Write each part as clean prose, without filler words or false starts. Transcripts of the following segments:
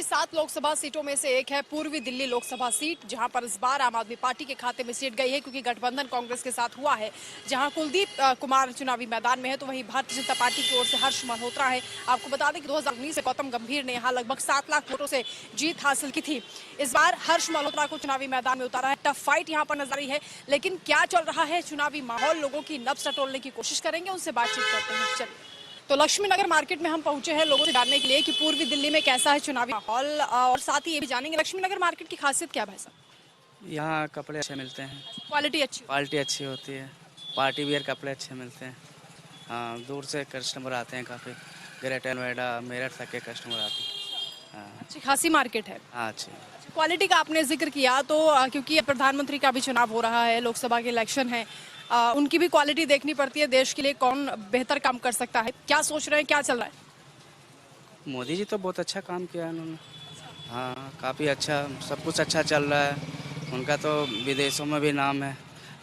7 लोकसभा सीटों में से एक है पूर्वी दिल्ली लोकसभा सीट, जहां पर इस बार आम आदमी पार्टी के खाते में सीट गई है क्योंकि गठबंधन कांग्रेस के साथ हुआ है। जहां कुलदीप कुमार चुनावी मैदान में है तो वहीं भारतीय जनता पार्टी की ओर से हर्ष मल्होत्रा है। आपको बता दें कि 2019 में गौतम गंभीर ने यहां लगभग 7 लाख वोटों से जीत हासिल की थी। इस बार हर्ष मल्होत्रा को चुनावी मैदान में उतारा है। टफ फाइट यहाँ पर नजर आई है, लेकिन क्या चल रहा है चुनावी माहौल, लोगों की नब्ज टटोलने की कोशिश करेंगे, उनसे बातचीत करते हैं। चलिए, तो लक्ष्मी नगर मार्केट में हम पहुंचे हैं लोगों से जानने के लिए कि पूर्वी दिल्ली में कैसा है चुनावी माहौल, और साथ ही ये भी जानेंगे लक्ष्मी नगर मार्केट की खासियत क्या है भाई साहब। यहाँ कपड़े अच्छे मिलते हैं, क्वालिटी अच्छी होती है, पार्टी वियर कपड़े अच्छे मिलते हैं। हाँ, दूर से कस्टमर आते हैं, काफ़ी ग्रेटर नोएडा मेरठ तक के कस्टमर आते हैं। हाँ, अच्छी खासी मार्केट है। हाँ अच्छी। क्वालिटी का आपने जिक्र किया तो क्योंकि प्रधानमंत्री का भी चुनाव हो रहा है, लोकसभा के इलेक्शन है, उनकी भी क्वालिटी देखनी पड़ती है। देश के लिए कौन बेहतर काम कर सकता है, क्या सोच रहे हैं, क्या चल रहा है? मोदी जी तो बहुत अच्छा काम किया है उन्होंने। हाँ, काफ़ी अच्छा, सब कुछ अच्छा चल रहा है। उनका तो विदेशों में भी नाम है,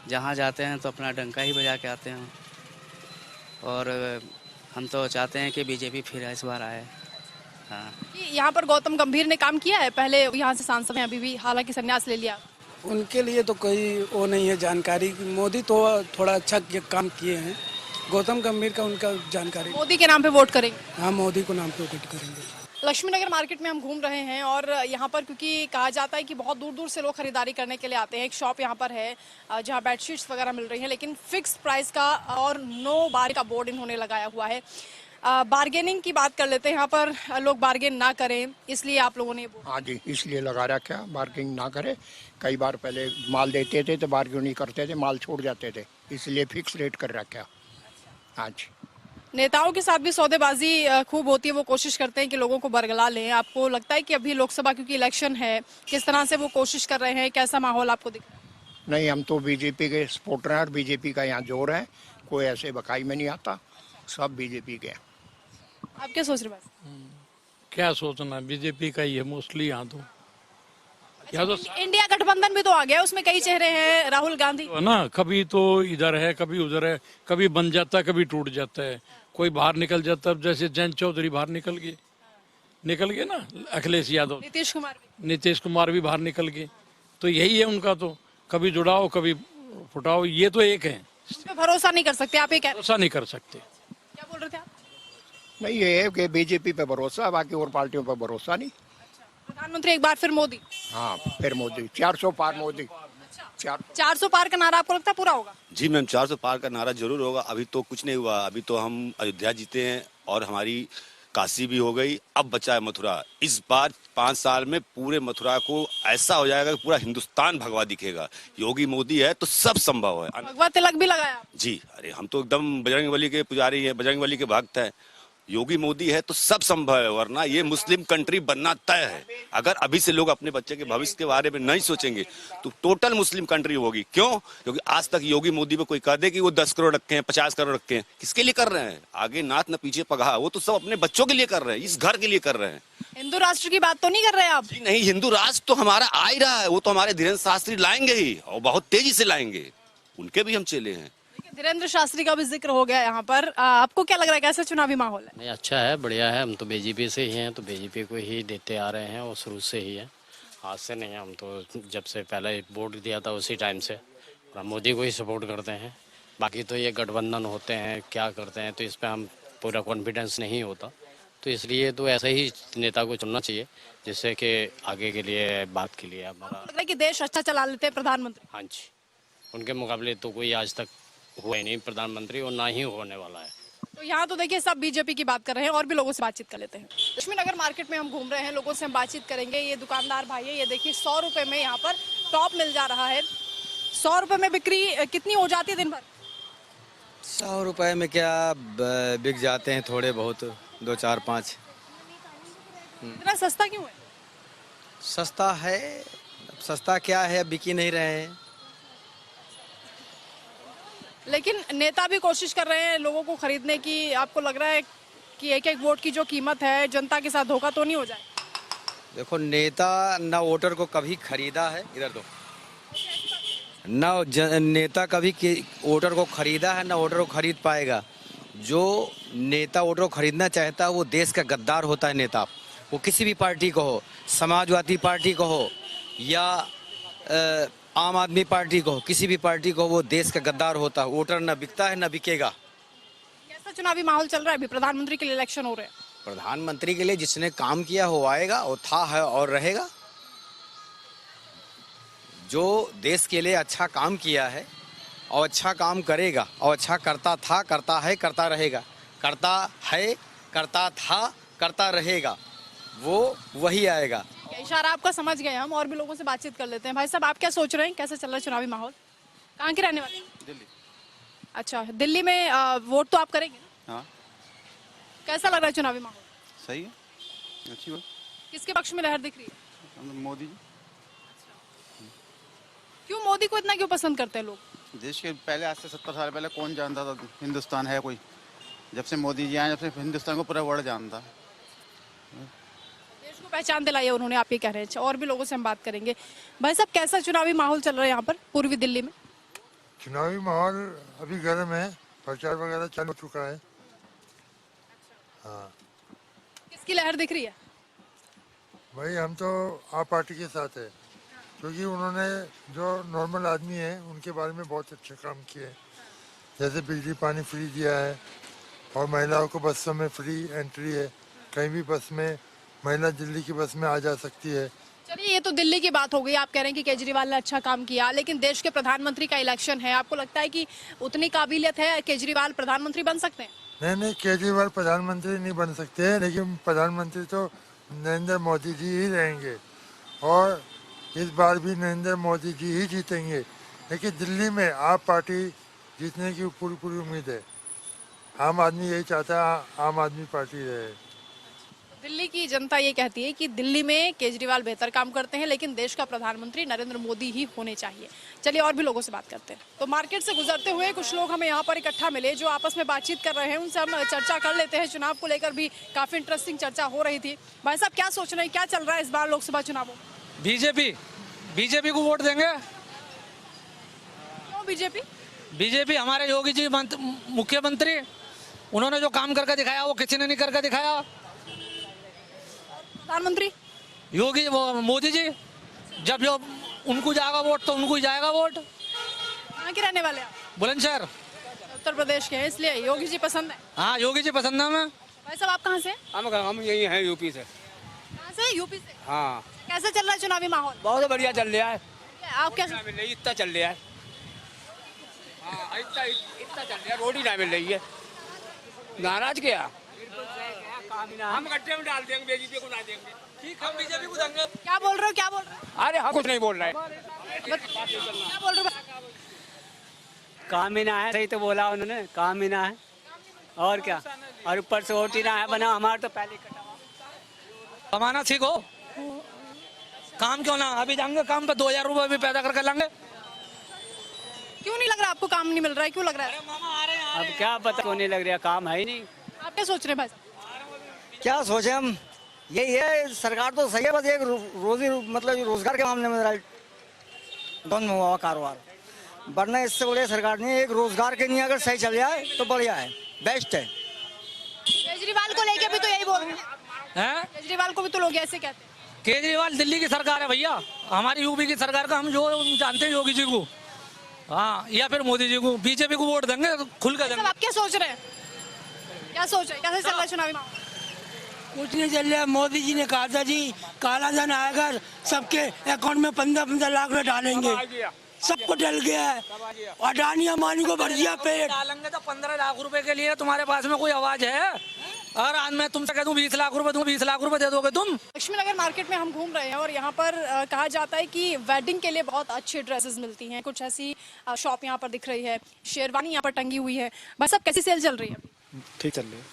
जहाँ जाते हैं तो अपना डंका ही बजा के आते हैं। और हम तो चाहते हैं कि बीजेपी फिर इस बार आए। हाँ, यहाँ पर गौतम गंभीर ने काम किया है, पहले यहाँ से सांसद हैं, अभी भी हालांकि संन्यास ले लिया। उनके लिए तो कोई वो नहीं है जानकारी। मोदी तो थोड़ा अच्छा काम किए हैं, गौतम गंभीर का उनका जानकारी। मोदी के नाम पे वोट करेंगे? हाँ, मोदी को नाम पे वोट करेंगे। लक्ष्मी नगर मार्केट में हम घूम रहे हैं और यहाँ पर क्योंकि कहा जाता है कि बहुत दूर दूर से लोग खरीदारी करने के लिए आते हैं। एक शॉप यहाँ पर है जहाँ बेडशीट्स वगैरह मिल रही हैं, लेकिन फिक्स प्राइस का और नो बार का बोर्ड इन्होंने लगाया हुआ है। बार्गेनिंग की बात कर लेते हैं, यहाँ पर लोग बार्गेन ना करें, इसलिए आप लोगों ने। हाँ जी, इसलिए लगा रखा, बार्गेनिंग ना करे। कई बार पहले माल देते थे तो बार्गेनिंग नहीं करते थे, माल छोड़ जाते थे, इसलिए फिक्स रेट कर रखा। हाँ जी। नेताओं के साथ भी सौदेबाजी खूब होती है, वो कोशिश करते हैं कि लोगों को बरगला लें। आपको लगता है कि अभी लोकसभा क्योंकि इलेक्शन है, किस तरह से वो कोशिश कर रहे हैं, कैसा माहौल आपको दिख रहा है? नहीं, हम तो बीजेपी के सपोर्टर हैं और बीजेपी का यहाँ जोर है, कोई ऐसे बकाई में नहीं आता, सब बीजेपी के। आप क्या सोच रहे हैं? क्या सोचना, बीजेपी का ही है मोस्टली यहाँ तो। इंडिया गठबंधन भी तो आ गया, उसमें कई चेहरे हैं, राहुल गांधी है ना, कभी तो इधर है कभी उधर है, कभी बन जाता है कभी टूट जाता है, कोई बाहर निकल जाता है। जैसे जयंत चौधरी बाहर निकल गए ना, अखिलेश यादव, नीतीश कुमार भी बाहर निकल गए। तो यही है उनका, तो कभी जुड़ाओ कभी फुटाओ, ये तो एक है। भरोसा नहीं कर सकते आप? ये भरोसा नहीं कर सकते। क्या बोल रहे थे आप? नहीं, ये है कि बीजेपी पे भरोसा, बाकी और पार्टियों पे भरोसा नहीं। प्रधानमंत्री एक बार फिर मोदी? हाँ, फिर मोदी 400 पार मोदी। 400 पार का नारा आपको लगता है पूरा होगा? जी मैम, 400 पार का नारा जरूर होगा। अभी तो कुछ नहीं हुआ, अभी तो हम अयोध्या जीते हैं और हमारी काशी भी हो गई, अब बचा है मथुरा। इस बार 5 साल में पूरे मथुरा को ऐसा हो जाएगा कि पूरा हिंदुस्तान भगवा दिखेगा। योगी मोदी है तो सब संभव है। भगवा तिलक भी लगाया जी, अरे हम तो एकदम बजरंगबली के पुजारी हैं, बजरंगबली के भक्त हैं। योगी मोदी है तो सब संभव है, वरना ये मुस्लिम कंट्री बनना तय है। अगर अभी से लोग अपने बच्चे के भविष्य के बारे में नहीं सोचेंगे तो टोटल मुस्लिम कंट्री होगी। क्यों? क्योंकि आज तक योगी मोदी पे कोई कह दे कि वो 10 करोड़ रखे हैं, 50 करोड़ रखे हैं, किसके लिए कर रहे हैं? आगे नाथ न पीछे पगहा, वो तो सब अपने बच्चों के लिए कर रहे हैं, इस घर के लिए कर रहे हैं। हिंदू राष्ट्र की बात तो नहीं कर रहे आप? जी नहीं, हिंदू राष्ट्र तो हमारा आ ही रहा है, वो तो हमारे धीरेन्द्र शास्त्री लाएंगे ही और बहुत तेजी से लाएंगे, उनके भी हम चेले हैं। धीरेन्द्र शास्त्री का भी जिक्र हो गया यहाँ पर। आपको क्या लग रहा है, कैसा चुनावी माहौल है? नहीं, अच्छा है, बढ़िया है। हम तो बीजेपी से ही हैं, तो बीजेपी को ही देते आ रहे हैं और शुरू से ही है, आज से नहीं। हम तो जब से पहले वोट दिया था उसी टाइम से हम मोदी को ही सपोर्ट करते हैं। बाकी तो ये गठबंधन होते हैं, क्या करते हैं, तो इस पर हम पूरा कॉन्फिडेंस नहीं होता, तो इसलिए तो ऐसे ही नेता को चुनना चाहिए जिससे कि आगे के लिए बात के लिए हमारा लग रहा है कि देश अच्छा चला लेते हैं प्रधानमंत्री। हाँ जी, उनके मुकाबले तो कोई आज तक हुआ ही नहीं प्रधानमंत्री और ना ही होने वाला है। तो यहाँ तो देखिए सब बीजेपी की बात कर रहे हैं, और भी लोगों से बातचीत कर लेते हैं। लक्ष्मी नगर मार्केट में हम घूम रहे हैं, लोगों से हम बातचीत करेंगे। ये दुकानदार भाई है, ये देखिए 100 रुपए में यहाँ पर टॉप मिल जा रहा है। 100 रुपए में बिक्री कितनी हो जाती है दिन भर? 100 रुपए में क्या बिक जाते हैं, थोड़े बहुत, 2 4 5। इतना सस्ता क्यों है? सस्ता है, सस्ता क्या है, बिक ही नहीं रहे हैं। लेकिन नेता भी कोशिश कर रहे हैं लोगों को खरीदने की। आपको लग रहा है कि एक एक वोट की जो कीमत है, जनता के साथ धोखा तो नहीं हो जाए? देखो, नेता ना वोटर को कभी खरीदा है, इधर दो ना नेता कभी वोटर को खरीदा है, ना वोटर को खरीद पाएगा। जो नेता वोटर को खरीदना चाहता है वो देश का गद्दार होता है नेता। वो किसी भी पार्टी को हो, समाजवादी पार्टी को हो या आम आदमी पार्टी को हो, किसी भी पार्टी को, वो देश का गद्दार होता है। वोटर न बिकता है न बिकेगा। कैसा चुनावी माहौल चल रहा है? अभी प्रधानमंत्री के लिए इलेक्शन हो रहे हैं। प्रधानमंत्री के लिए जिसने काम किया वो आएगा, वो था, है और रहेगा। जो देश के लिए अच्छा काम किया है और अच्छा काम करेगा और अच्छा करता था, करता है, करता रहेगा, करता है, करता था, करता रहेगा, वो वही आएगा। इशारा आपका समझ गए हम, और भी लोगों से बातचीत कर लेते हैं। भाई साहब, आप क्या सोच रहे हैं, कैसे चल रहा है चुनावी माहौल? कहाँ के रहने वाले हैं? दिल्ली। अच्छा, दिल्ली में वोट तो आप करेंगे ना? हाँ कैसा लग रहा है चुनावी माहौल? सही है, अच्छी बात। किसके पक्ष में लहर दिख रही है? मोदी जी। क्यों मोदी को इतना क्यों पसंद करते हैं लोग? देश के पहले, आज से 70 साल पहले कौन जानता था हिंदुस्तान है कोई? जब से मोदी जी आए, जब से हिंदुस्तान को पूरा वर्ल्ड जानता। देश को पहचान दिलाई है उन्होंने, आप ये कह रहे हैं। अच्छा, और भी लोगों से हम बात करेंगे। भाई साहब, कैसा चुनावी माहौल चल रहा है यहाँ पर पूर्वी दिल्ली में? चुनावी माहौल अभी गर्म है, प्रचार वगैरह चालू हो चुका है। हाँ, किसकी लहर दिख रही है? भाई हम तो आप पार्टी के साथ है, क्योंकि उन्होंने जो नॉर्मल आदमी है उनके बारे में बहुत अच्छे काम किए हैं। जैसे बिजली पानी फ्री दिया है और महिलाओं को बसों में फ्री एंट्री है। कहीं भी बस में महिला दिल्ली की बस में आ जा सकती है। चलिए, ये तो दिल्ली की बात हो गई। आप कह रहे हैं कि केजरीवाल ने अच्छा काम किया, लेकिन देश के प्रधानमंत्री का इलेक्शन है। आपको लगता है कि उतनी काबिलियत है, केजरीवाल प्रधानमंत्री बन सकते हैं? नहीं, केजरीवाल प्रधानमंत्री नहीं बन सकते, लेकिन प्रधानमंत्री तो नरेंद्र मोदी जी ही रहेंगे और इस बार भी नरेंद्र मोदी जी ही जीतेंगे। लेकिन दिल्ली में आप पार्टी जीतने की पूरी उम्मीद है। आम आदमी यही चाहता है, आम आदमी पार्टी रहे। दिल्ली की जनता ये कहती है कि दिल्ली में केजरीवाल बेहतर काम करते हैं, लेकिन देश का प्रधानमंत्री नरेंद्र मोदी ही होने चाहिए। चलिए, और भी लोगों से बात करते हैं। तो मार्केट से गुजरते हुए कुछ लोग हमें यहाँ पर इकट्ठा मिले जो आपस में बातचीत कर रहे हैं। उनसे हम चर्चा कर लेते हैं। चुनाव को लेकर भी काफी इंटरेस्टिंग चर्चा हो रही थी। भाई साहब, क्या सोच रहे हैं, क्या चल रहा है इस बार लोकसभा चुनावों में? बीजेपी को वोट देंगे। क्यों बीजेपी? बीजेपी हमारे योगी जी मुख्यमंत्री, उन्होंने जो काम करके दिखाया वो किसी ने नहीं करके दिखाया। प्रधानमंत्री योगी वो मोदी जी, जब जो उनको जाएगा वोट तो उनको ही जाएगा वोट। कहाँ के रहने वाले आप? बुलंदशहर, उत्तर प्रदेश के हैं, इसलिए योगी जी पसंद है। हाँ योगी जी पसंद है हमें। भाई साहब, आप कहाँ से? हम यही हैं, यूपी से। कहाँ से? यूपी से। हाँ, कैसे चल रहा है चुनावी माहौल? बहुत बढ़िया चल रहा है। आप क्या? मिल रही, इतना चल रहा है। हाँ, इतना चल रहा है, रोटी ना मिल रही है। नाराज क्या? हम गड्ढे में डाल देंगे, बीजेपी को ना देंगे। ठीक, हम बीजेपी को देंगे। क्या बोल रहे हो, क्या बोल रहे हो? अरे हम कुछ नहीं बोल रहे। क्या बोल रहे हो? काम ही ना है, सही तो बोला उन्होंने, काम ही ना है और क्या। और ऊपर से वोट ही ना है बना, हमारा तो पहले कटा हुआ। कमाना सीखो, काम क्यों ना? अभी जाएंगे काम पे 2000 रुपये भी पैदा करके लाएंगे। क्यों नहीं लग रहा आपको काम नहीं मिल रहा है? क्यों लग रहा है? अब क्या पता, क्यों नहीं लग रहा, काम है ही नहीं। आप क्या सोच रहे हैं भाई? क्या सोचे हम, यही है, सरकार तो सही है, बस एक रोजी मतलब रोजगार के मामले में बंद हुआ कारोबार, वरना इससे बड़े सरकार ने एक रोजगार के लिए अगर सही चल जाए तो बढ़िया है, बेस्ट है। केजरीवाल को लेके भी तो यही बोल रहे हैं। केजरीवाल को भी तो लोग ऐसे कहते हैं। केजरीवाल दिल्ली की सरकार है भैया, हमारी यूपी की सरकार का हम जो जानते हैं योगी जी को, हाँ, या फिर मोदी जी को। बीजेपी को वोट देंगे, खुल कर देंगे। आप क्या सोच रहे हैं, क्या सोच रहे हैं, कैसे चल रहा है चुनावी माहौल? कुछ नहीं चल रहा। मोदी जी ने कहा था जी काला धन आएगा, सबके अकाउंट में 15-15 लाख रुपए डालेंगे, सबको डल गया है। अडानी अम्बानी को भर दिया पेट। डालेंगे तो 15 लाख रुपए के लिए तुम्हारे पास में कोई आवाज है? और आज मैं तुमसे कह दूं 20 लाख रुपए दूं, 20 लाख रुपए दे दोगे तुम? लक्ष्मी नगर मार्केट में हम घूम रहे हैं और यहाँ पर कहा जाता है कि वेडिंग के लिए बहुत अच्छी ड्रेसेस मिलती हैं। कुछ ऐसी शॉप यहाँ पर दिख रही है, शेरवानी यहाँ पर टंगी हुई है। बस अब कैसी सेल चल रही है? ठीक चल रही है।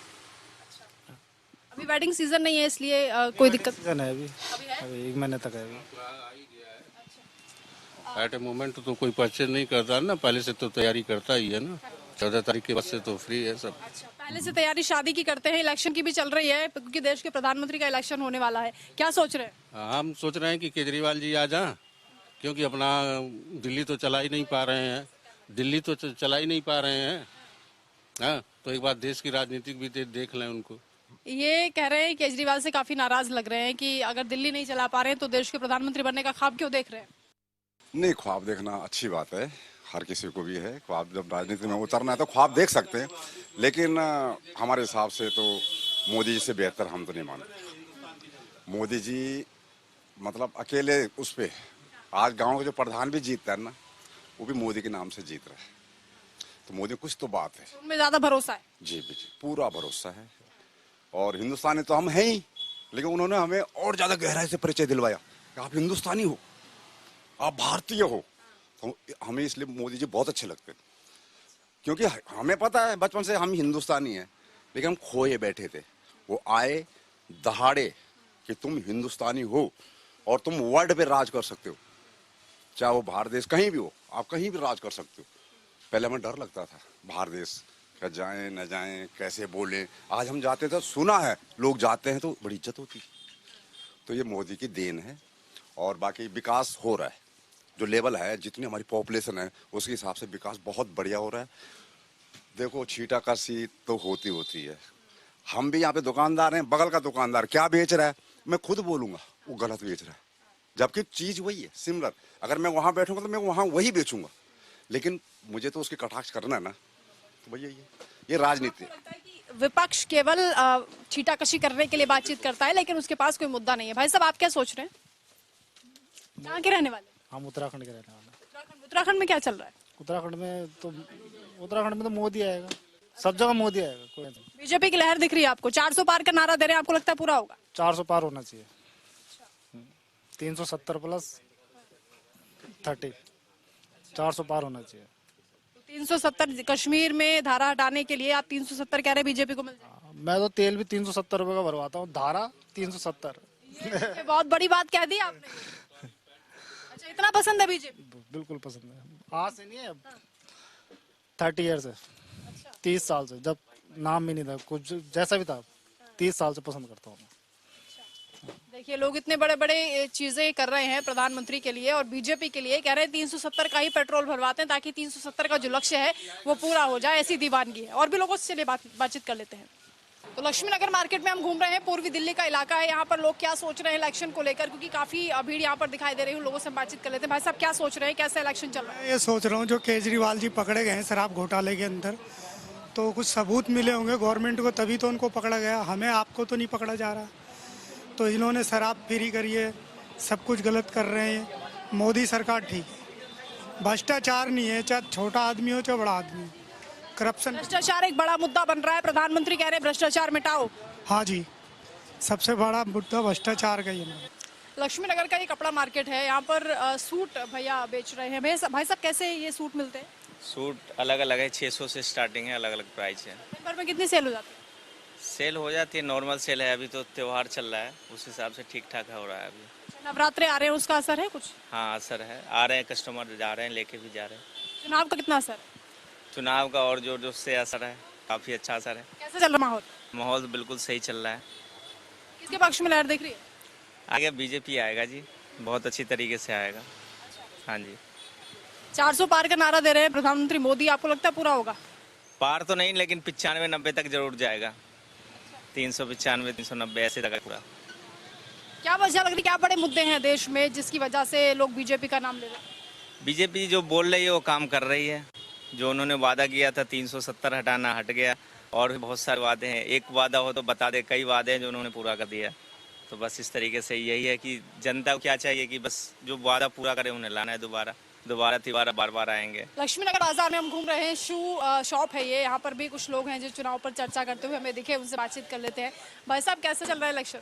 अभी वेडिंग सीजन नहीं है, इसलिए कोई दिक्कत सीजन है अभी 1 महीने तक है अभी। एट ए मोमेंट तो कोई परचेज नहीं करता ना, पहले से तो तैयारी करता ही है ना। 14 तारीख के बाद से तो फ्री है सब। अच्छा, पहले से तैयारी शादी की करते हैं, इलेक्शन की भी चल रही है क्योंकि देश के प्रधानमंत्री का इलेक्शन होने वाला है। क्या सोच रहे हैं? हम सोच रहे हैं कि केजरीवाल जी आ जाएं, क्योंकि अपना दिल्ली तो चला ही नहीं पा रहे हैं, दिल्ली तो चला ही नहीं पा रहे हैं। हाँ, तो एक बार देश की राजनीतिक भी देख लें उनको। ये कह रहे हैं केजरीवाल से काफी नाराज लग रहे हैं कि अगर दिल्ली नहीं चला पा रहे हैं तो देश के प्रधानमंत्री बनने का ख्वाब क्यों देख रहे हैं? नहीं, ख्वाब देखना अच्छी बात है, हर किसी को भी है ख्वाब। जब राजनीति में उतरना है तो ख्वाब देख सकते हैं, लेकिन हमारे हिसाब से तो मोदी जी से बेहतर हम तो नहीं मानते। मोदी जी मतलब अकेले उस पे आज गांव का जो प्रधान भी जीतता है ना, वो भी मोदी के नाम से जीत रहा है। तो मोदी कुछ तो बात है, उनमें ज्यादा भरोसा है। जी पूरा भरोसा है। और हिंदुस्तानी तो हम हैं ही, लेकिन उन्होंने हमें और ज्यादा गहराई से परिचय दिलवाया कि आप हिंदुस्तानी हो, आप भारतीय हो। तो हमें इसलिए मोदी जी बहुत अच्छे लगते हैं, क्योंकि हमें पता है बचपन से हम हिंदुस्तानी हैं, लेकिन हम खोए बैठे थे। वो आए दहाड़े कि तुम हिंदुस्तानी हो और तुम वर्ल्ड पे राज कर सकते हो, चाहे वो भारत देश कहीं भी हो, आप कहीं भी राज कर सकते हो। पहले हमें डर लगता था बाहर देश का, जाएं न जाएं, कैसे बोलें। आज हम जाते थे, सुना है लोग जाते हैं तो बड़ी इज्जत होती। तो ये मोदी की देन है। और बाकी विकास हो रहा है, जो लेवल है, जितनी हमारी पॉपुलेशन है उसके हिसाब से विकास बहुत बढ़िया हो रहा है। देखो छींटाकशी तो होती है। हम भी यहाँ पे दुकानदार हैं, बगल का दुकानदार क्या बेच रहा है मैं खुद बोलूंगा वो गलत बेच रहा है, जबकि चीज वही है सिमिलर। अगर मैं वहां बैठूंगा तो मैं वहां वही बेचूंगा, लेकिन मुझे तो उसके कटाक्ष करना है ना, तो भैया ये राजनीति है। विपक्ष केवल छीटाकशी करने के लिए बातचीत करता है, लेकिन उसके पास कोई मुद्दा नहीं है। भाई साहब, आप क्या सोच रहे हैं? कहाँ के रहने वाले? हम उत्तराखंड के रहने वाले। उत्तराखंड में क्या चल रहा है? उत्तराखंड में तो मोदी आएगा, सब जगह मोदी आएगा। कोई बीजेपी की लहर दिख रही है आपको? 400 पार का नारा दे रहे हैं, आपको लगता है पूरा होगा? 400 पार होना चाहिए। 370 प्लस 30, 400 पार होना चाहिए। 370 कश्मीर में धारा हटाने के लिए आप 370 कह रहे हैं बीजेपी को मिल जाए? मैं तो तेल भी 370 रुपए का भरवाता हूँ, धारा 370। ये बहुत बड़ी बात कह दी आपने। अच्छा, इतना पसंद है बीजेपी? बिल्कुल पसंद है। आज से नहीं है, 30 ईयर से, 30 साल से, जब नाम भी नहीं था कुछ, जैसा भी था 30 साल से पसंद करता हूँ। देखिए, लोग इतने बड़े बड़े चीजें कर रहे हैं प्रधानमंत्री के लिए और बीजेपी के लिए। कह रहे हैं 370 का ही पेट्रोल भरवाते हैं ताकि 370 का जो लक्ष्य है वो पूरा हो जाए, ऐसी दीवानगी है। और भी लोगों से चलिए बातचीत कर लेते हैं। तो लक्ष्मी नगर मार्केट में हम घूम रहे हैं, पूर्वी दिल्ली का इलाका है। यहाँ पर लोग क्या सोच रहे हैं इलेक्शन को लेकर, क्योंकि काफी भीड़ यहाँ पर दिखाई दे रही है। लोगों से बातचीत कर लेते हैं। भाई साहब, क्या सोच रहे हैं, कैसा इलेक्शन चल रहा है? ये सोच रहा हूँ जो केजरीवाल जी पकड़े गए हैं शराब घोटाले के अंदर, तो कुछ सबूत मिले होंगे गवर्नमेंट को, तभी तो उनको पकड़ा गया। हमें आपको तो नहीं पकड़ा जा रहा। तो इन्होंने शराब फ्री करी है, सब कुछ गलत कर रहे हैं। मोदी सरकार ठीक है, भ्रष्टाचार नहीं है, चाहे छोटा आदमी हो चाहे बड़ा आदमी हो। करप्शन, भ्रष्टाचार एक बड़ा मुद्दा बन रहा है। प्रधानमंत्री कह रहे हैं भ्रष्टाचार मिटाओ। हाँ जी, सबसे बड़ा मुद्दा भ्रष्टाचार का ही है। लक्ष्मी नगर का ये कपड़ा मार्केट है, यहाँ पर सूट भैया बेच रहे हैं। भाई साहब, कैसे ये सूट मिलते हैं? सूट अलग अलग है, 600 से स्टार्टिंग है, अलग अलग प्राइस है। दिन भर में कितनी सेल हो जाती है? सेल हो जाती है, नॉर्मल सेल है। अभी तो त्योहार चल रहा है, उस हिसाब से ठीक ठाक हो रहा है अभी। नवरात्रे आ रहे हैं, उसका असर है कुछ? हाँ, असर है। आ रहे हैं कस्टमर, जा रहे हैं, लेके भी जा रहे हैं। चुनाव का कितना असर है? चुनाव का और जो से असर है, काफी अच्छा असर है। कैसा चल रहा माहौल? माहौल बिल्कुल सही चल रहा है। किसके पक्ष में लहर दिख रही है? आगे बीजेपी आएगा जी, बहुत अच्छी तरीके से आएगा। हाँ जी। 400 पार का नारा दे रहे हैं प्रधानमंत्री मोदी, आपको लगता है पूरा होगा? पार तो नहीं, लेकिन 95-90 तक जरूर जाएगा। 395, 390 ऐसे तक पूरा। क्या वजह लग रही, क्या बड़े मुद्दे हैं देश में जिसकी वजह से लोग बीजेपी का नाम ले रहे हैं? बीजेपी जो बोल रही है वो काम कर रही है। जो उन्होंने वादा किया था 370 हटाना, हट गया। और भी बहुत सारे वादे हैं, एक वादा हो तो बता दे, कई वादे हैं जो उन्होंने पूरा कर दिया। तो बस इस तरीके से यही है कि जनता को क्या चाहिए कि बस जो वादा पूरा करे उन्हें लाना है। दोबारा बार बार आएंगे। लक्ष्मी नगर बाजार में हम घूम रहे हैं, शू शॉप है ये। यहाँ पर भी कुछ लोग हैं जो चुनाव पर चर्चा करते हुए हमें दिखे, उनसे बातचीत कर लेते हैं। भाई साहब, कैसा चल रहा है इलेक्शन?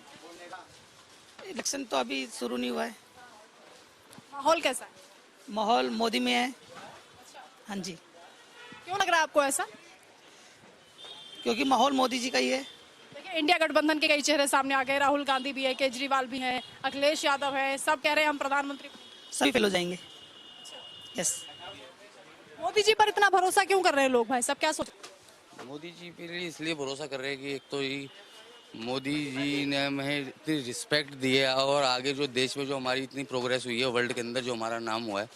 इलेक्शन तो अभी शुरू नहीं हुआ है। माहौल कैसा है? माहौल मोदी में है। हाँ जी। क्यों लग रहा है आपको ऐसा? क्योंकि माहौल मोदी जी का ही है। देखिए, इंडिया गठबंधन के कई चेहरे सामने आ गए। राहुल गांधी भी है, केजरीवाल भी है, अखिलेश यादव है, सब कह रहे हैं हम प्रधानमंत्री। सभी फेल हो जाएंगे। यस। मोदी जी पर इतना भरोसा क्यों कर रहे हैं लोग? भाई साहब, क्या सोच? मोदी जी पे इसलिए भरोसा कर रहे हैं कि एक तो ही मोदी जी ने हमें इतनी रिस्पेक्ट दी है, और आगे जो देश में जो हमारी इतनी प्रोग्रेस हुई है, वर्ल्ड के अंदर जो हमारा नाम हुआ है,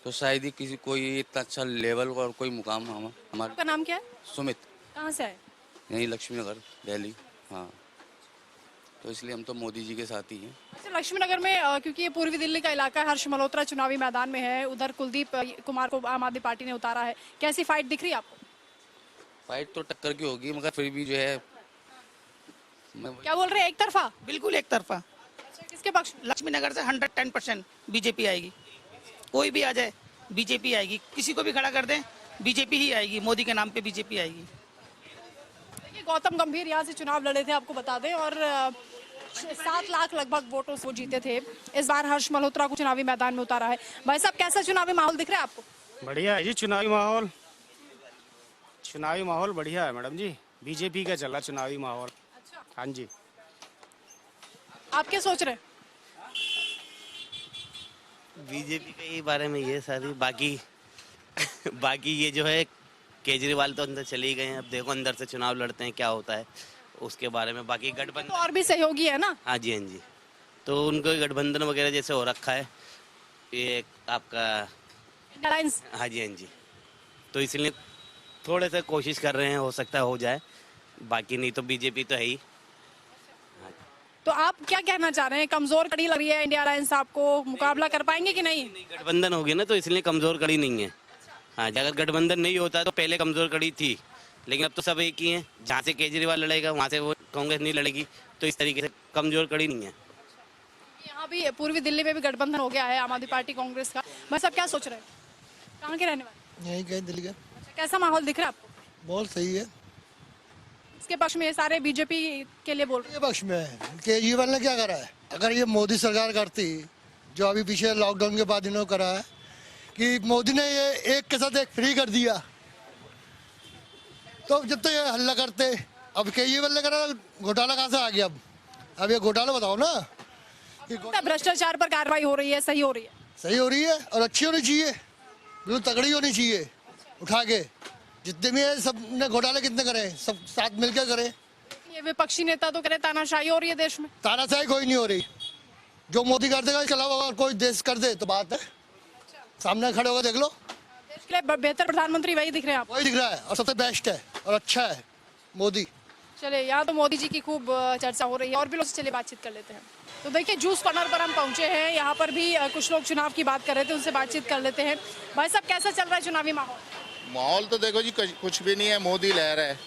तो शायद ही किसी कोई इतना अच्छा लेवल और कोई मुकाम हमारा। आपका नाम क्या है? सुमित। कहाँ से आए? यहीं लक्ष्मी नगर, दिल्ली। हाँ। तो इसलिए हम तो मोदी जी के साथ ही हैं। अच्छा, लक्ष्मी नगर में क्योंकि ये पूर्वी दिल्ली का इलाका है, हर्ष मल्होत्रा चुनावी मैदान में है, उधर कुलदीप कुमार को आम आदमी पार्टी ने उतारा है, कैसी फाइट दिख रही है आपको? फाइट तो टक्कर की होगी, मगर फिर भी जो है क्या बोल रहे हैं, एक तरफा? बिल्कुल एक तरफा। अच्छा, किसके पक्ष? लक्ष्मी नगर से 110% बीजेपी आएगी। कोई भी आ जाए बीजेपी आएगी, किसी को भी खड़ा कर दें बीजेपी ही आएगी, मोदी के नाम पे बीजेपी आएगी। देखिए, गौतम गंभीर यहाँ से चुनाव लड़े थे, आपको बता दें, और 7 लाख लगभग वोटों से वो जीते थे। इस बार हर्ष मल्होत्रा को चुनावी मैदान में उतारा है। भाई साहब, कैसा चुनावी माहौल दिख रहा है आपको? बढ़िया है जी, चुनावी माहौल बढ़िया है मैडम जी, बीजेपी का चला चुनावी माहौल। अच्छा, हाँ जी। आप क्या सोच रहे हैं? बीजेपी के बारे में ये सारी बाकी ये जो है केजरीवाल तो अंदर चले गए हैं, अब देखो अंदर से चुनाव लड़ते हैं क्या होता है उसके बारे में। बाकी गठबंधन तो और भी सहयोगी है ना? हाँ जी, हाँ जी, तो उनको गठबंधन वगैरह जैसे हो रखा है ये आपका। अलायंस। हाँ जी, हाँ जी, तो इसलिए थोड़े से कोशिश कर रहे हैं, हो सकता है हो जाए, बाकी नहीं तो बीजेपी तो है ही। तो आप क्या कहना चाह रहे हैं, कमजोर कड़ी लग रही है इंडिया अलायंस, आपको मुकाबला कर पाएंगे कि नहीं? गठबंधन हो गया ना, तो इसलिए कमजोर कड़ी नहीं है। हाँ, अगर गठबंधन नहीं होता तो पहले कमजोर कड़ी थी, लेकिन अब तो सब एक ही हैं। जहाँ से केजरीवाल लड़ेगा वहाँ से वो कांग्रेस नहीं लड़ेगी, तो इस तरीके से कमजोर कड़ी नहीं है। यहाँ भी पूर्वी दिल्ली में भी गठबंधन हो गया है आम आदमी पार्टी कांग्रेस का। बस अब क्या सोच रहे हैं, कहाँ के रहने वाले? यहीं कहीं दिल्ली का। अच्छा, कैसा माहौल दिख रहा है आपको? बहुत सही है। इसके पक्ष में सारे बीजेपी के लिए बोल रहे हैं। ये पक्ष में है। केजरीवाल ने क्या करा है? अगर ये मोदी सरकार करती, जो अभी पीछे लॉकडाउन के बाद इन्होंने करा है कि मोदी ने ये एक के साथ एक फ्री कर दिया, तो जब तो ये हल्ला करते, अब केजरीवाल ने करा, घोटाला कहाँ से आ गया? अब ये घोटाला बताओ ना। भ्रष्टाचार पर कार्रवाई हो रही है, सही हो रही है? सही हो रही है और अच्छी होनी चाहिए, बिल्कुल तगड़ी होनी चाहिए। उठा के जितने भी है सब ने घोटाले कितने करे, सब साथ मिलकर करे। ये विपक्षी नेता तो कह रहे तानाशाही हो रही है देश में। तानाशाही कोई नहीं हो रही, जो मोदी कर देगा इसके अलावा अगर कोई देश कर दे तो बात है, सामने खड़े होकर देख लो। देश के लिए बेहतर प्रधानमंत्री वही दिख रहे हैं आप? वही दिख रहा है और सबसे बेस्ट है और अच्छा है मोदी। चले, यहाँ तो मोदी जी की खूब चर्चा हो रही है, और भी लोग से चलिए बातचीत कर लेते हैं। तो देखिए, जूस कॉर्नर पर हम पहुंचे हैं, यहाँ पर भी कुछ लोग चुनाव की बात कर रहे थे, उनसे बातचीत कर लेते हैं। भाई साहब, कैसा चल रहा है चुनावी माहौल? माहौल तो देखो जी, कुछ भी नहीं है, मोदी लहर है।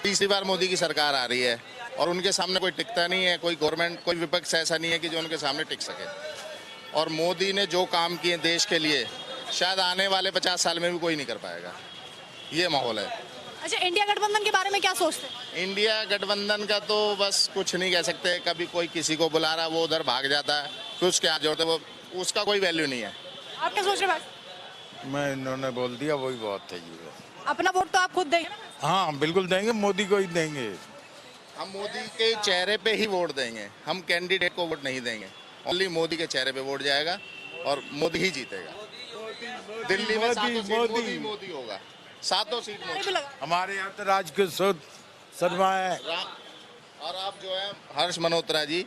तीसरी बार मोदी की सरकार आ रही है और उनके सामने कोई टिकता नहीं है, कोई गवर्नमेंट, कोई विपक्ष ऐसा नहीं है कि जो उनके सामने टिक सके। और मोदी ने जो काम किए देश के लिए, शायद आने वाले 50 साल में भी कोई नहीं कर पाएगा, ये माहौल है। अच्छा, इंडिया गठबंधन के बारे में क्या सोचते हैं? इंडिया गठबंधन का तो बस कुछ नहीं कह सकते, कभी कोई किसी को बुला रहा वो उधर भाग जाता है, फिर उसके हाथ जोड़ते, वो उसका कोई वैल्यू नहीं है। आप क्या सोच रहे हैं? मैं इन्होंने बोल दिया वही बहुत है जी। अपना वोट तो आप खुद देंगे ना? हाँ बिल्कुल देंगे, मोदी को ही देंगे। हम मोदी के चेहरे पे ही वोट देंगे, हम कैंडिडेट को वोट नहीं देंगे, ओनली मोदी के चेहरे पे वोट जाएगा और मोदी ही जीतेगा। दिल्ली में मोदी होगा, 7 सीट मोदी। हमारे यहाँ तो राज के शर्मा है। और आप जो है हर्ष मल्होत्रा जी,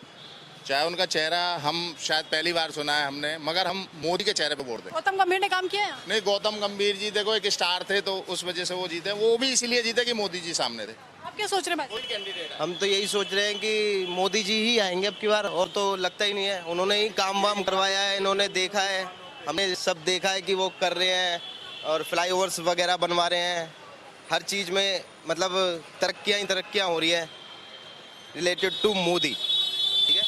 चाहे उनका चेहरा हम शायद पहली बार सुना है हमने, मगर हम मोदी के चेहरे पे वोट दें। गौतम गंभीर ने काम किया है? नहीं, गौतम गंभीर जी देखो एक स्टार थे, तो उस वजह से वो जीते, वो भी इसलिए जीते कि मोदी जी सामने थे। आप क्या सोच रहे हैं? हम तो यही सोच रहे हैं कि मोदी जी ही आएंगे अब की बार, और तो लगता ही नहीं है। उन्होंने ही काम वाम करवाया है, इन्होंने देखा है, हमने सब देखा है कि वो कर रहे हैं, और फ्लाईओवर्स वगैरह बनवा रहे हैं, हर चीज़ में मतलब तरक्कियाँ ही तरक्कियाँ हो रही है रिलेटेड टू मोदी।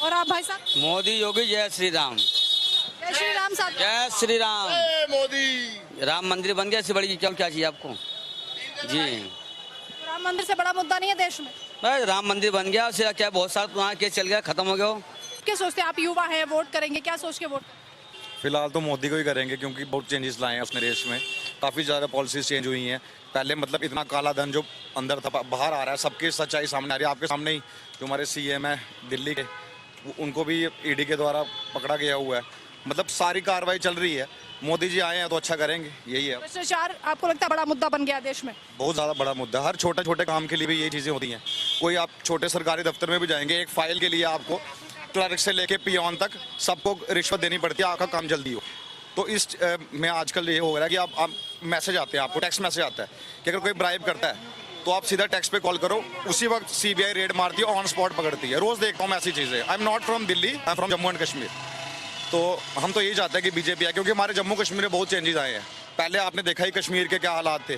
और आप भाई साहब? मोदी योगी जय श्री राम। जय श्री राम साहब। जय श्री राम। मोदी। राम मंदिर बन गया, इससे बड़ी क्या चाहिए आपको जी? राम मंदिर से बड़ा मुद्दा नहीं है देश में? भाई राम मंदिर बन गया, उससे क्या बहुत सारा वहाँ केस चल गया, खत्म हो गया। क्या सोचते हैं आप, युवा हैं, वोट करेंगे, क्या सोच के वोट? फिलहाल तो मोदी को ही करेंगे, क्योंकि बहुत चेंजेस लाए हैं उसने देश में, काफ़ी ज़्यादा पॉलिसीज चेंज हुई हैं। पहले मतलब इतना काला धन जो अंदर था बाहर आ रहा है, सबकी सच्चाई सामने आ रही है आपके सामने ही। जो हमारे CM है दिल्ली के, उनको भी ED के द्वारा पकड़ा गया हुआ है, मतलब सारी कार्रवाई चल रही है। मोदी जी आए हैं तो अच्छा करेंगे, यही है। भ्रष्टाचार आपको लगता है बड़ा मुद्दा बन गया देश में? बहुत ज़्यादा बड़ा मुद्दा, हर छोटे छोटे काम के लिए भी ये चीज़ें होती हैं। कोई आप छोटे सरकारी दफ्तर में भी जाएंगे, एक फाइल के लिए आपको क्लर्क से लेके पियोन तक सबको रिश्वत देनी पड़ती है, आपका काम जल्दी हो। तो इस में आजकल ये हो रहा है कि आप मैसेज आते हैं, आपको टेक्स्ट मैसेज आता है कि अगर कोई ब्राइब करता है तो तो आप सीधा टैक्स पे कॉल करो, उसी वक्त सीबीआई रेड मारती है, ऑन स्पॉट पकड़ती है। रोज देखता हूँ मैं ऐसी चीजें। I am not from Delhi, I am from Jammu and Kashmir. तो हम तो यही चाहते हैं कि बीजेपी आए, क्योंकि हमारे जम्मू कश्मीर में बहुत चेंजेस आए हैं। पहले आपने देखा ही कश्मीर के क्या हालात थे,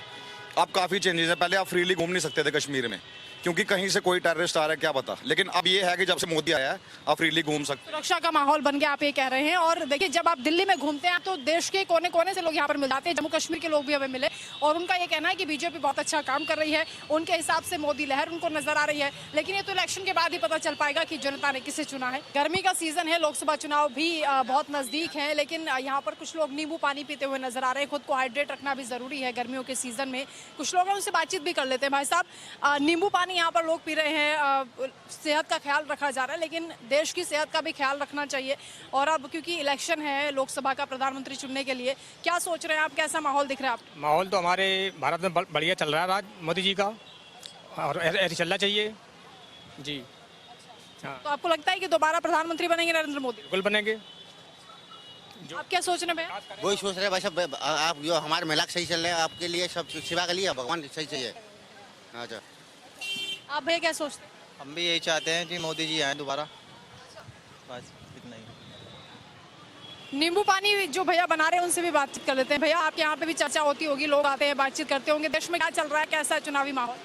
अब काफ़ी चेंजेस हैं। पहले आप फ्रीली घूम नहीं सकते थे कश्मीर में, क्योंकि कहीं से कोई टेररिस्ट आ रहा है क्या पता। लेकिन अब ये है कि जब से मोदी आया है आप फ्रीली घूम सकते। सुरक्षा का माहौल बन गया, आप ये कह रहे हैं। और देखिए, जब आप दिल्ली में घूमते हैं तो देश के कोने कोने से लोग यहाँ पर मिल जाते हैं। जम्मू कश्मीर के लोग भी हमें मिले और उनका ये कहना है कि बीजेपी बहुत अच्छा काम कर रही है, उनके हिसाब से मोदी लहर उनको नजर आ रही है। लेकिन ये तो इलेक्शन के बाद ही पता चल पाएगा कि जनता ने किसे चुना है। गर्मी का सीजन है, लोकसभा चुनाव भी बहुत नजदीक है, लेकिन यहाँ पर कुछ लोग नींबू पानी पीते हुए नजर आ रहे हैं। खुद को हाइड्रेट रखना भी जरूरी है गर्मियों के सीजन में। कुछ लोग हैं, उनसे बातचीत भी कर लेते हैं। भाई साहब, नींबू पानी यहाँ पर लोग पी रहे हैं, सेहत का ख्याल रखा जा रहा है, लेकिन देश की सेहत का भी ख्याल रखना चाहिए। और अब क्योंकि इलेक्शन है लोकसभा का, प्रधानमंत्री चुनने के लिए, क्या सोच रहे हैं आप? कैसा माहौल दिख रहा है आपको? माहौल तो हमारे भारत में बढ़िया चल रहा है राज मोदी जी का, और ऐसे चलना चाहिए जी। हाँ, तो आपको लगता है कि दोबारा प्रधानमंत्री बनेंगे नरेंद्र मोदी? बिल्कुल बनेंगे। आप क्या सोच रहे हैं? वही सोच रहे हैं भाई साहब, आप जो हमारे महिला सही चल रहे हैं, आपके लिए सब सेवा के लिए भगवान सही चाहिए। अच्छा, आप भैया क्या सोचते हैं? हम भी यही चाहते हैं कि मोदी जी आए दोबारा, बस इतना ही। नींबू पानी जो भैया बना रहे हैं उनसे भी बातचीत कर लेते हैं। भैया, आपके यहाँ पे भी चर्चा होती होगी, लोग आते हैं, बातचीत करते होंगे। देश में क्या चल रहा है, कैसा है चुनावी माहौल,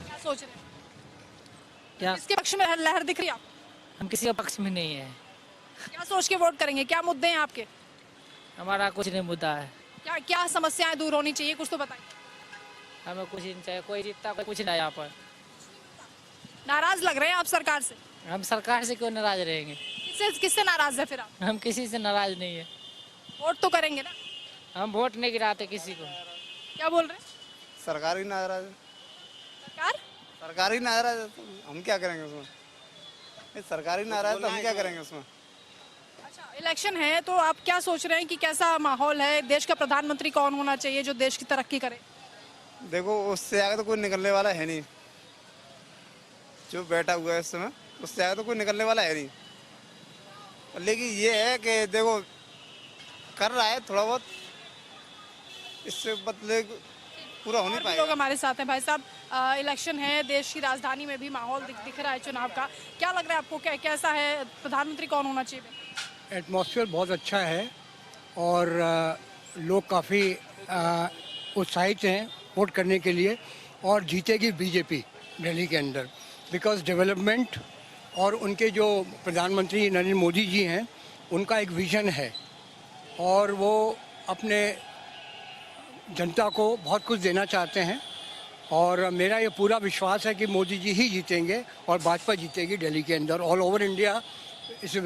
क्या सोच रहे हैं? किसके पक्ष में लहर दिख रही है आपको? हम किसी के पक्ष में नहीं है। क्या सोच के वोट करेंगे? क्या मुद्दे हैं आपके? हमारा कुछ नहीं मुद्दा है। क्या क्या समस्याएं दूर होनी चाहिए, कुछ तो बताइए। हमें कुछ नहीं चाहिए, कोई जीतता कोई कुछ नहीं। यहाँ पर नाराज लग रहे हैं आप सरकार से? हम सरकार से क्यों नाराज रहेंगे? किससे नाराज है फिर आप? हम किसी से नाराज नहीं है। वोट तो करेंगे ना? हम वोट नहीं गिराते किसी को। क्या बोल रहे हैं? सरकार ही नाराज है। सरकार ही नाराज है, तो हम क्या करेंगे उसमें? सरकार ही नाराज है तो हम क्या करेंगे उसमें? अच्छा, इलेक्शन है तो आप क्या सोच रहे हैं कि कैसा माहौल है? देश का प्रधानमंत्री कौन होना चाहिए जो देश की तरक्की करे? देखो, उससे आगे तो कोई निकलने वाला है नहीं। जो बैठा हुआ है इस समय, उससे आगे तो कोई निकलने वाला है नहीं। लेकिन ये है कि देखो, कर रहा है थोड़ा बहुत, इससे बदले पूरा हो नहीं पाएगा। लोग हमारे साथ हैं। भाई साहब, इलेक्शन है, देश की राजधानी में भी माहौल दिख रहा है चुनाव का। क्या लग रहा है आपको, कैसा है, प्रधानमंत्री कौन होना चाहिए? एटमॉस्फेयर बहुत अच्छा है और लोग काफ़ी उत्साहित हैं वोट करने के लिए, और जीतेगी बीजेपी दिल्ली के अंदर, बिकॉज डेवलपमेंट और उनके जो प्रधानमंत्री नरेंद्र मोदी जी हैं, उनका एक विजन है और वो अपने जनता को बहुत कुछ देना चाहते हैं। और मेरा ये पूरा विश्वास है कि मोदी जी ही जीतेंगे और भाजपा जीतेगी दिल्ली के अंदर। All over India it's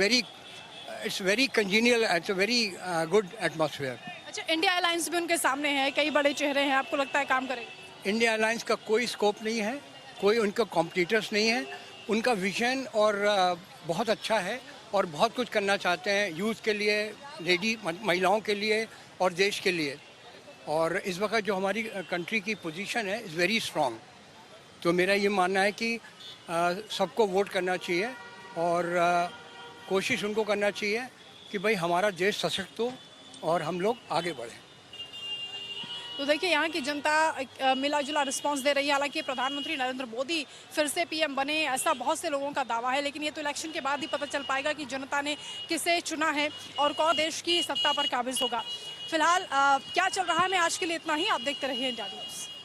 very congenial, it's a very good atmosphere. अच्छा, इंडिया अलायंस भी उनके सामने है, कई बड़े चेहरे हैं, आपको लगता है काम करेगा? इंडिया अलायंस का कोई स्कोप नहीं है, कोई उनका कॉम्पिटिटर्स नहीं है। उनका विजन और बहुत अच्छा है और बहुत कुछ करना चाहते हैं यूथ के लिए, महिलाओं के लिए और देश के लिए। और इस वक्त जो हमारी कंट्री की पोजीशन है इज़ वेरी स्ट्रॉन्ग। तो मेरा ये मानना है कि सबको वोट करना चाहिए और कोशिश उनको करना चाहिए कि भाई हमारा देश सशक्त हो और हम लोग आगे बढ़ें। तो देखिए, यहाँ की जनता मिला जुला रिस्पांस दे रही है। हालांकि प्रधानमंत्री नरेंद्र मोदी फिर से पीएम बने, ऐसा बहुत से लोगों का दावा है, लेकिन ये तो इलेक्शन के बाद ही पता चल पाएगा कि जनता ने किसे चुना है और कौन देश की सत्ता पर काबिज होगा। फिलहाल क्या चल रहा है, मैं आज के लिए इतना ही। आप देखते रहिए इंडिया न्यूज़।